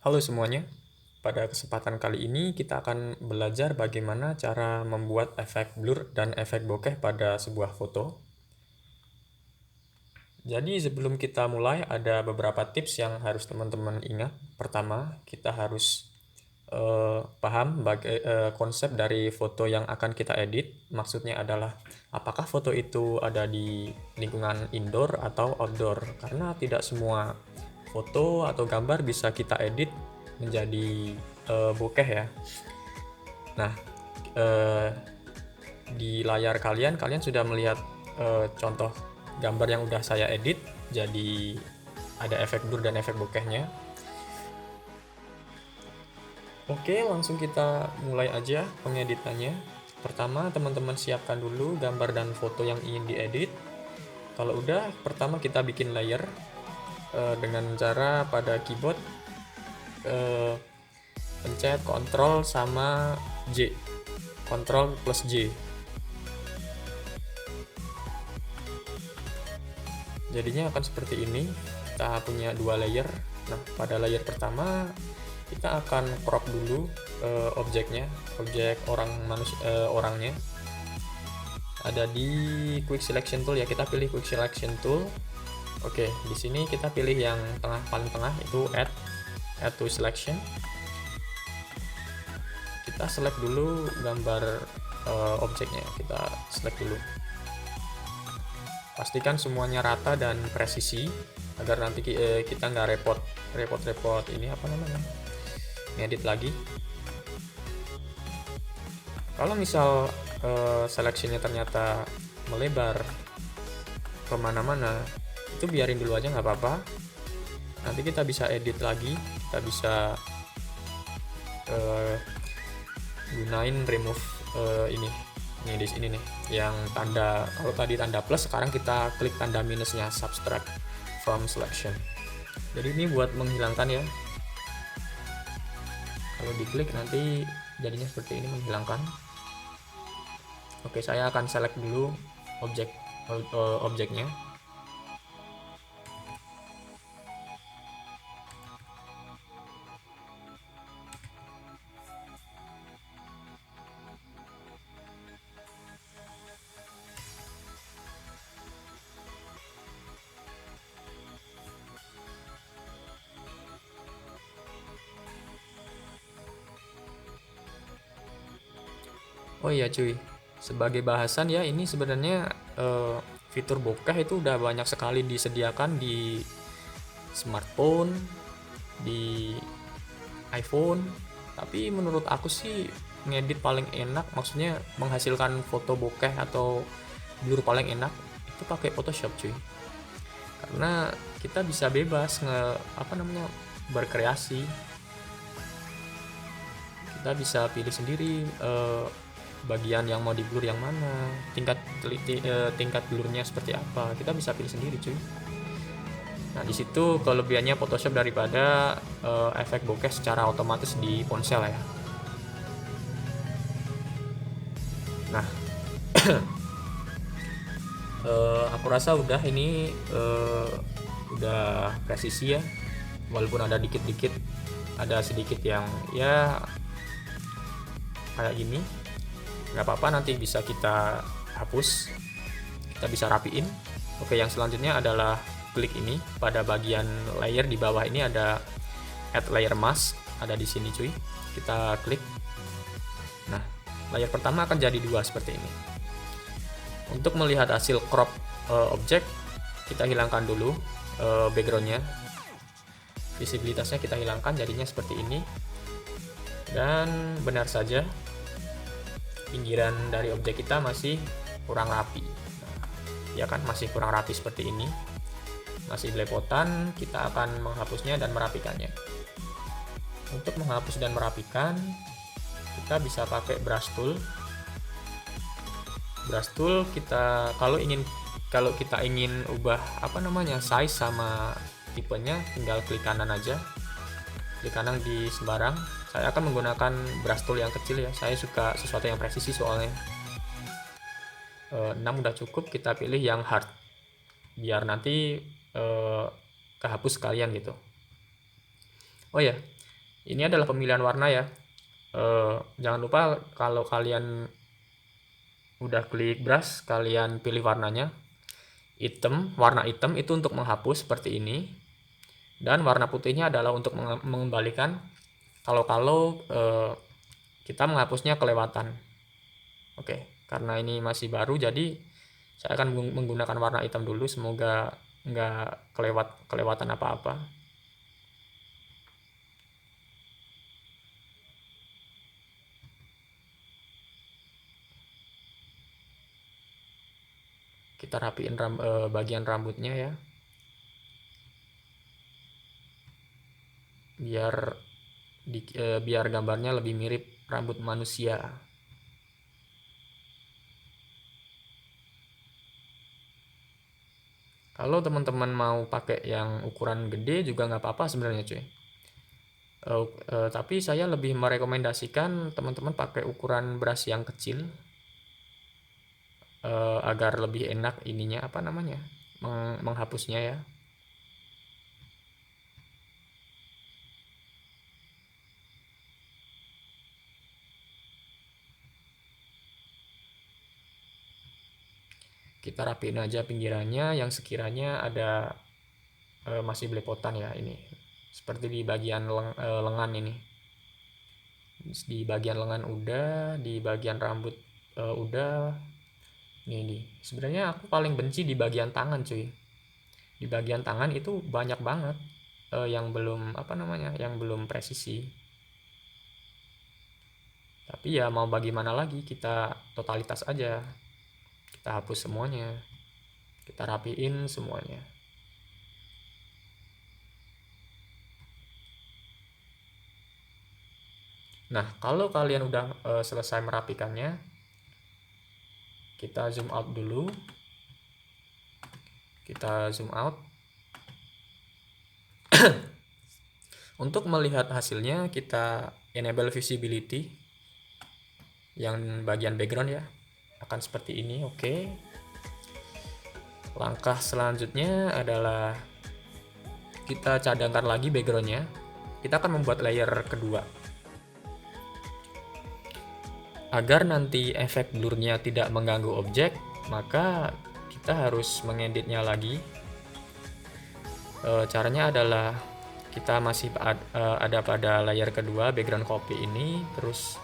Halo semuanya, pada kesempatan kali ini kita akan belajar bagaimana cara membuat efek blur dan efek bokeh pada sebuah foto. Jadi sebelum kita mulai ada beberapa tips yang harus teman-teman ingat. Pertama, kita harus paham konsep dari foto yang akan kita edit. Maksudnya adalah apakah foto itu ada di lingkungan indoor atau outdoor, karena tidak semua foto atau gambar bisa kita edit menjadi bokeh ya. Nah, eh, di layar kalian sudah melihat contoh gambar yang udah saya edit, jadi ada efek blur dan efek bokehnya. Oke, langsung kita mulai aja pengeditannya. Pertama, teman-teman siapkan dulu gambar dan foto yang ingin diedit. Kalau udah, pertama kita bikin layer dengan cara pada keyboard eh, pencet Ctrl sama J, Ctrl plus J. Jadinya akan seperti ini. Kita punya dua layer. Nah, pada layer pertama kita akan crop dulu objeknya, objek orangnya. Ada di quick selection tool ya, kita pilih quick selection tool. Oke, di sini kita pilih yang paling tengah itu add to selection. Kita select dulu gambar objeknya, kita select dulu. Pastikan semuanya rata dan presisi agar nanti kita nggak repot ini apa namanya, ngedit lagi. Kalau misal seleksinya ternyata melebar kemana-mana, itu biarin dulu aja, nggak apa-apa. Nanti kita bisa edit lagi, kita bisa gunain remove ini di sini nih, yang tanda, kalau tadi tanda plus, sekarang kita klik tanda minusnya, subtract from selection. Jadi ini buat menghilangkan ya. Kalau diklik nanti jadinya seperti ini, menghilangkan. Oke, saya akan select dulu objeknya. Oh iya cuy, sebagai bahasan ya, ini sebenarnya fitur bokeh itu udah banyak sekali disediakan di smartphone, di iPhone. Tapi menurut aku sih ngedit paling enak, maksudnya menghasilkan foto bokeh atau blur paling enak itu pakai Photoshop cuy. Karena kita bisa bebas berkreasi. Kita bisa pilih sendiri bagian yang mau di blur yang mana, tingkat blurnya seperti apa, kita bisa pilih sendiri cuy. Nah, di situ kelebihannya Photoshop daripada efek bokeh secara otomatis di ponsel ya. Nah, aku rasa udah ini udah presisi ya, walaupun ada sedikit yang ya kayak gini, nggak apa-apa, nanti bisa kita hapus, kita bisa rapiin. Oke, yang selanjutnya adalah klik ini pada bagian layer di bawah ini, ada add layer mask, ada di sini cuy, kita klik. Nah, layer pertama akan jadi dua seperti ini. Untuk melihat hasil crop objek, kita hilangkan dulu backgroundnya, visibilitasnya kita hilangkan, jadinya seperti ini. Dan benar saja, pinggiran dari objek kita masih kurang rapi. Ya kan, masih kurang rapi seperti ini, masih belepotan. Kita akan menghapusnya dan merapikannya. Untuk menghapus dan merapikan, kita bisa pakai brush tool. Brush tool kita kalau kita ingin ubah size sama tipenya, tinggal klik kanan aja, klik kanan di sembarang. Saya akan menggunakan brush tool yang kecil ya, saya suka sesuatu yang presisi soalnya. 6 udah cukup, kita pilih yang hard biar nanti kehapus sekalian gitu. Oh ya, Ini adalah pemilihan warna ya. Jangan lupa kalau kalian udah klik brush, kalian pilih warnanya. Warna hitam itu untuk menghapus seperti ini. Dan warna putihnya adalah untuk mengembalikan kalau kita menghapusnya kelewatan. Oke, karena ini masih baru jadi saya akan menggunakan warna hitam dulu, semoga nggak kelewatan apa-apa. Kita rapiin bagian rambutnya ya, biar gambarnya lebih mirip rambut manusia. Kalau teman-teman mau pakai yang ukuran gede juga nggak apa-apa sebenarnya cuy. Tapi saya lebih merekomendasikan teman-teman pakai ukuran brush yang kecil, agar lebih enak ininya apa namanya menghapusnya ya. Kita rapiin aja pinggirannya yang sekiranya ada masih belepotan ya, ini seperti di bagian lengan ini. Di bagian lengan udah, di bagian rambut udah. Ini sebenarnya aku paling benci di bagian tangan cuy. Di bagian tangan itu banyak banget yang belum yang belum presisi. Tapi ya mau bagaimana lagi, kita totalitas aja, kita hapus semuanya, kita rapiin semuanya. Nah, kalau kalian udah selesai merapikannya, kita zoom out dulu. Kita zoom out. Untuk melihat hasilnya, kita enable visibility yang bagian background ya, akan seperti ini. Oke. Langkah selanjutnya adalah kita cadangkan lagi backgroundnya. Kita akan membuat layer kedua. Agar nanti efek blurnya tidak mengganggu objek, maka kita harus mengeditnya lagi. Caranya adalah kita masih ada pada layer kedua, background copy ini. Terus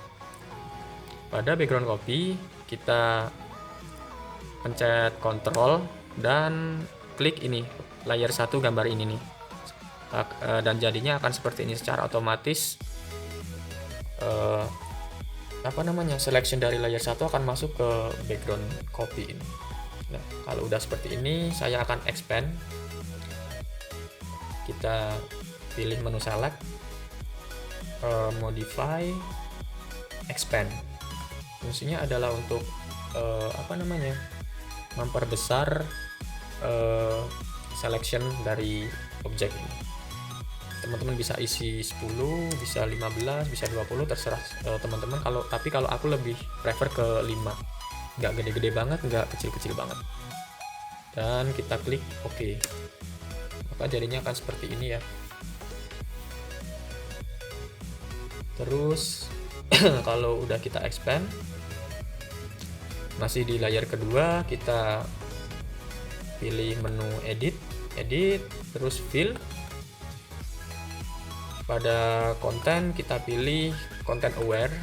pada background copy kita pencet Ctrl dan klik ini layer 1 gambar ini nih, dan jadinya akan seperti ini secara otomatis. Selection dari layer 1 akan masuk ke background copy ini. Nah, kalau udah seperti ini, saya akan expand. Kita pilih menu select, modify, expand. Fungsinya adalah untuk memperbesar selection dari objek ini. Teman-teman bisa isi 10, bisa 15, bisa 20, terserah teman-teman. Kalau aku lebih prefer ke 5, nggak gede-gede banget, nggak kecil-kecil banget. Dan kita klik OK, maka jadinya akan seperti ini ya. Terus kalau udah kita expand, masih di layer kedua, kita pilih menu edit, terus fill. Pada konten kita pilih content aware,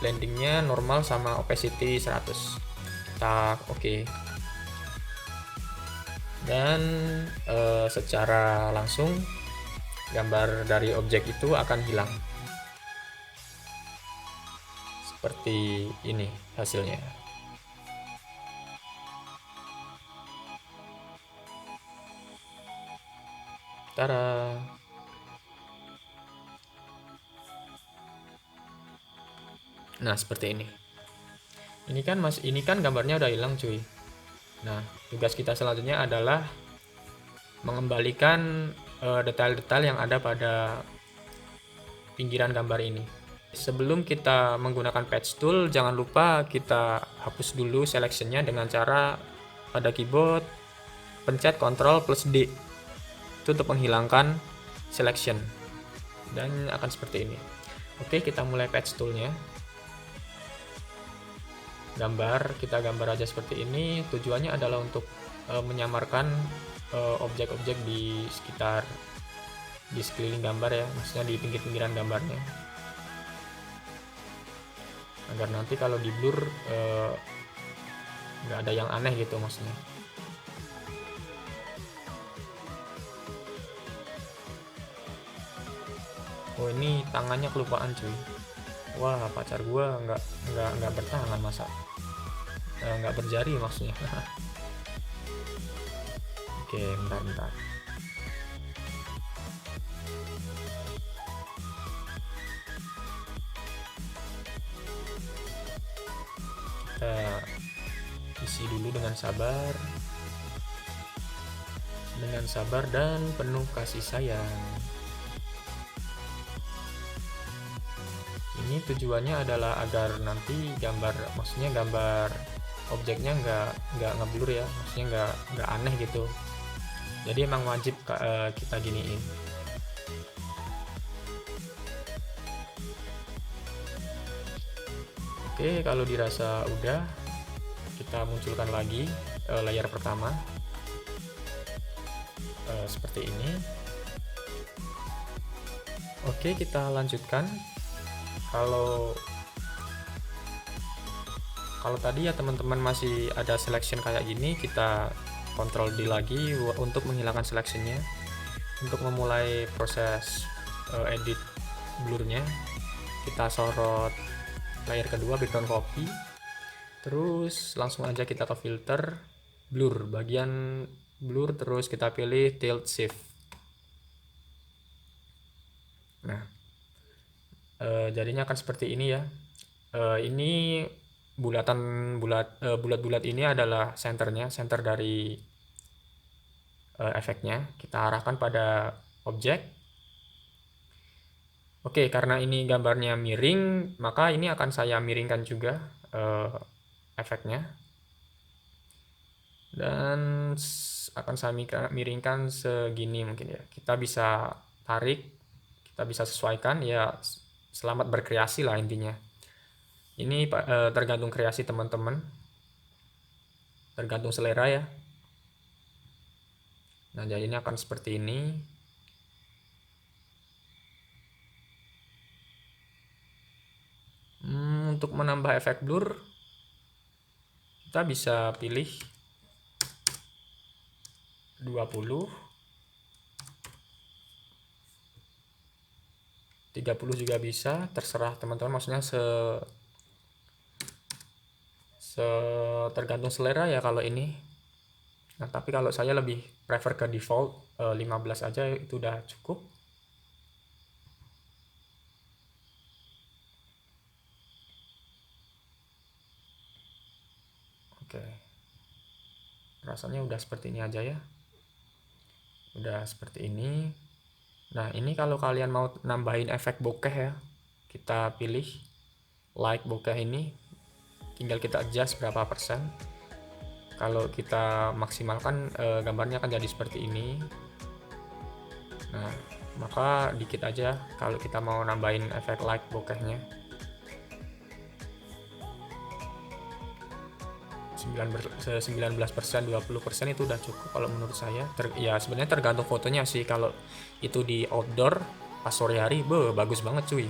blendingnya normal sama opacity 100. Kita OK. Dan secara langsung gambar dari objek itu akan hilang. Seperti ini hasilnya. Tada. Nah, seperti ini. Ini kan gambarnya udah hilang cuy. Nah, tugas kita selanjutnya adalah mengembalikan detail-detail yang ada pada pinggiran gambar ini. Sebelum kita menggunakan patch tool, jangan lupa kita hapus dulu selectionnya dengan cara pada keyboard pencet Ctrl+D. Itu untuk menghilangkan selection. dan akan seperti ini. Oke, kita mulai patch toolnya. Kita gambar aja seperti ini. Tujuannya adalah untuk menyamarkan objek-objek di sekeliling gambar ya, maksudnya di pinggir-pinggiran gambarnya, agar nanti kalau di blur nggak ada yang aneh gitu maksudnya. Oh, ini tangannya kelupaan cuy. Wah, pacar gua nggak bertangan, masa nggak berjari maksudnya. Oke, bentar. Kita isi dulu dengan sabar dan penuh kasih sayang. Ini tujuannya adalah agar nanti gambar objeknya nggak ngeblur ya, maksudnya nggak aneh gitu. Jadi emang wajib kita giniin. Oke, kalau dirasa udah, kita munculkan lagi layar pertama seperti ini. Oke, kita lanjutkan. Kalau tadi ya teman-teman masih ada selection kayak gini, kita Ctrl D lagi untuk menghilangkan selectionnya. Untuk memulai proses edit blurnya, kita sorot layer kedua, background copy, terus langsung aja kita ke filter blur, bagian blur, terus kita pilih tilt shift. Nah, jadinya akan seperti ini ya. Ini bulat-bulat ini adalah center dari efeknya. Kita arahkan pada objek. Oke, karena ini gambarnya miring, maka ini akan saya miringkan juga efeknya, dan akan saya miringkan segini mungkin ya. Kita bisa tarik, kita bisa sesuaikan ya. Selamat berkreasi lah intinya. Ini tergantung kreasi teman-teman, tergantung selera ya. Nah, jadinya akan seperti ini. Untuk menambah efek blur, kita bisa pilih 20, 30 juga bisa, terserah teman-teman, maksudnya tergantung selera ya kalau ini. Nah, tapi kalau saya lebih prefer ke default 15 aja, itu udah cukup. Oke, rasanya udah seperti ini aja ya, udah seperti ini. Nah, ini kalau kalian mau nambahin efek bokeh ya, kita pilih light bokeh ini, tinggal kita adjust berapa persen. Kalau kita maksimalkan gambarnya akan jadi seperti ini. Nah, maka dikit aja kalau kita mau nambahin efek light bokehnya. 19%, 20% itu udah cukup kalau menurut saya. Ya sebenarnya tergantung fotonya sih. Kalau itu di outdoor pas sore hari, bagus banget cuy.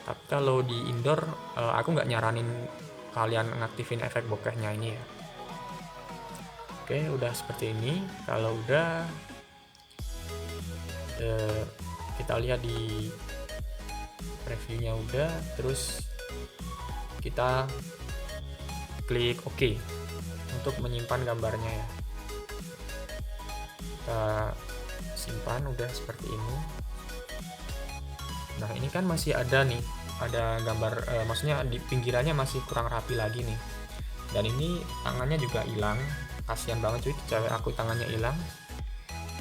Tapi kalau di indoor, aku nggak nyaranin kalian ngaktifin efek bokehnya ini ya. Oke, udah seperti ini. Kalau udah, kita lihat di previewnya udah, terus kita klik OK untuk menyimpan gambarnya ya. Kita simpan, udah seperti ini. Nah, ini kan masih ada nih, ada gambar, maksudnya di pinggirannya masih kurang rapi lagi nih. Dan ini tangannya juga hilang, kasihan banget cuy, cewek aku tangannya hilang.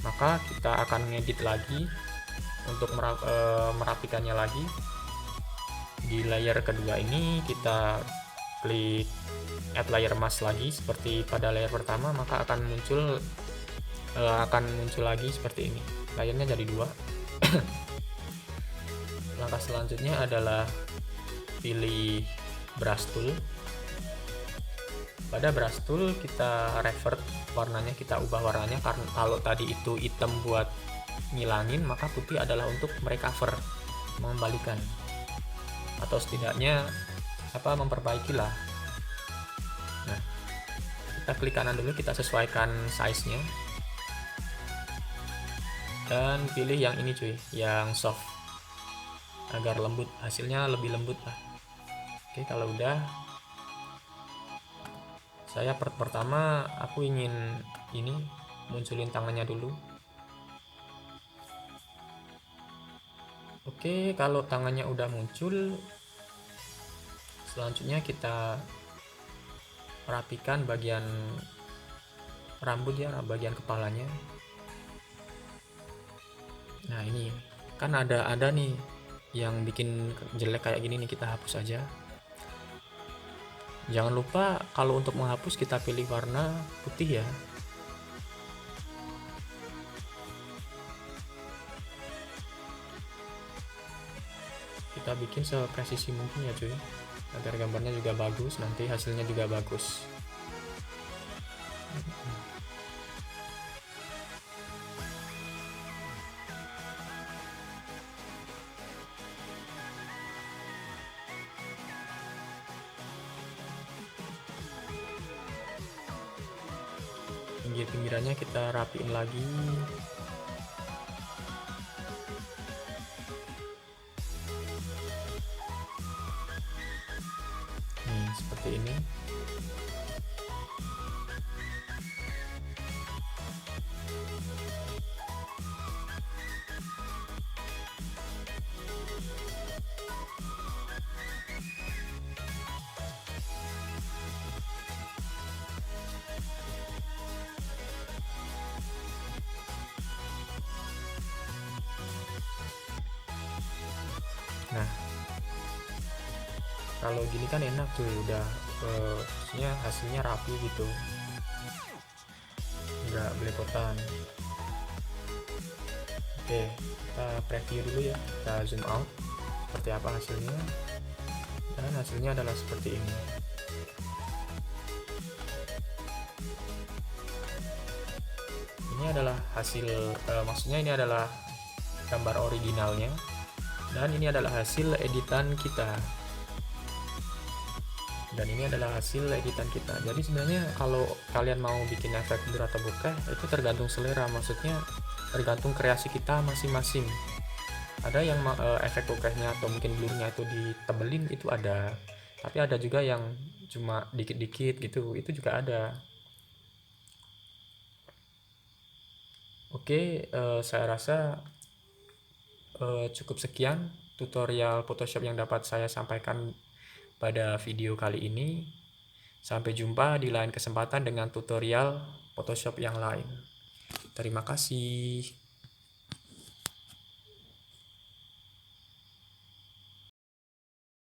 Maka kita akan ngedit lagi untuk merapikannya lagi. Di layer kedua ini kita klik add layer mask lagi seperti pada layer pertama, maka akan muncul akan muncul lagi seperti ini, layarnya jadi dua. Langkah selanjutnya adalah pilih brush tool. Pada brush tool kita revert warnanya, kita ubah warnanya, karena kalau tadi itu hitam buat ngilangin, maka putih adalah untuk merecover, mengembalikan, atau setidaknya memperbaiki lah. Nah, kita klik kanan dulu, kita sesuaikan size nya dan pilih yang ini cuy, yang soft, agar lembut, hasilnya lebih lembut lah. Oke, kalau udah, saya pertama aku ingin ini munculin tangannya dulu. Oke, kalau tangannya udah muncul, selanjutnya kita rapikan bagian rambut ya, bagian kepalanya. Nah, ini kan ada nih yang bikin jelek kayak gini nih, kita hapus aja. Jangan lupa kalau untuk menghapus kita pilih warna putih ya. Kita bikin sepresisi mungkin ya cuy, agar gambarnya juga bagus, nanti hasilnya juga bagus. Pinggir-pinggirannya kita rapiin lagi. Nih, seperti ini. Nah, kalau gini kan enak tuh, udah hasilnya rapi gitu, nggak belepotan. Oke, kita preview dulu ya, kita zoom out seperti apa hasilnya, dan hasilnya adalah seperti ini. Ini adalah hasil, maksudnya ini adalah gambar originalnya, dan ini adalah hasil editan kita, dan ini adalah hasil editan kita. Jadi sebenarnya kalau kalian mau bikin efek blur atau bokeh itu tergantung selera, maksudnya tergantung kreasi kita masing-masing. Ada yang efek bokehnya atau mungkin blurnya itu ditebelin, itu ada, tapi ada juga yang cuma dikit-dikit gitu, itu juga ada. Oke, saya rasa cukup sekian tutorial Photoshop yang dapat saya sampaikan pada video kali ini. Sampai jumpa di lain kesempatan dengan tutorial Photoshop yang lain. Terima kasih.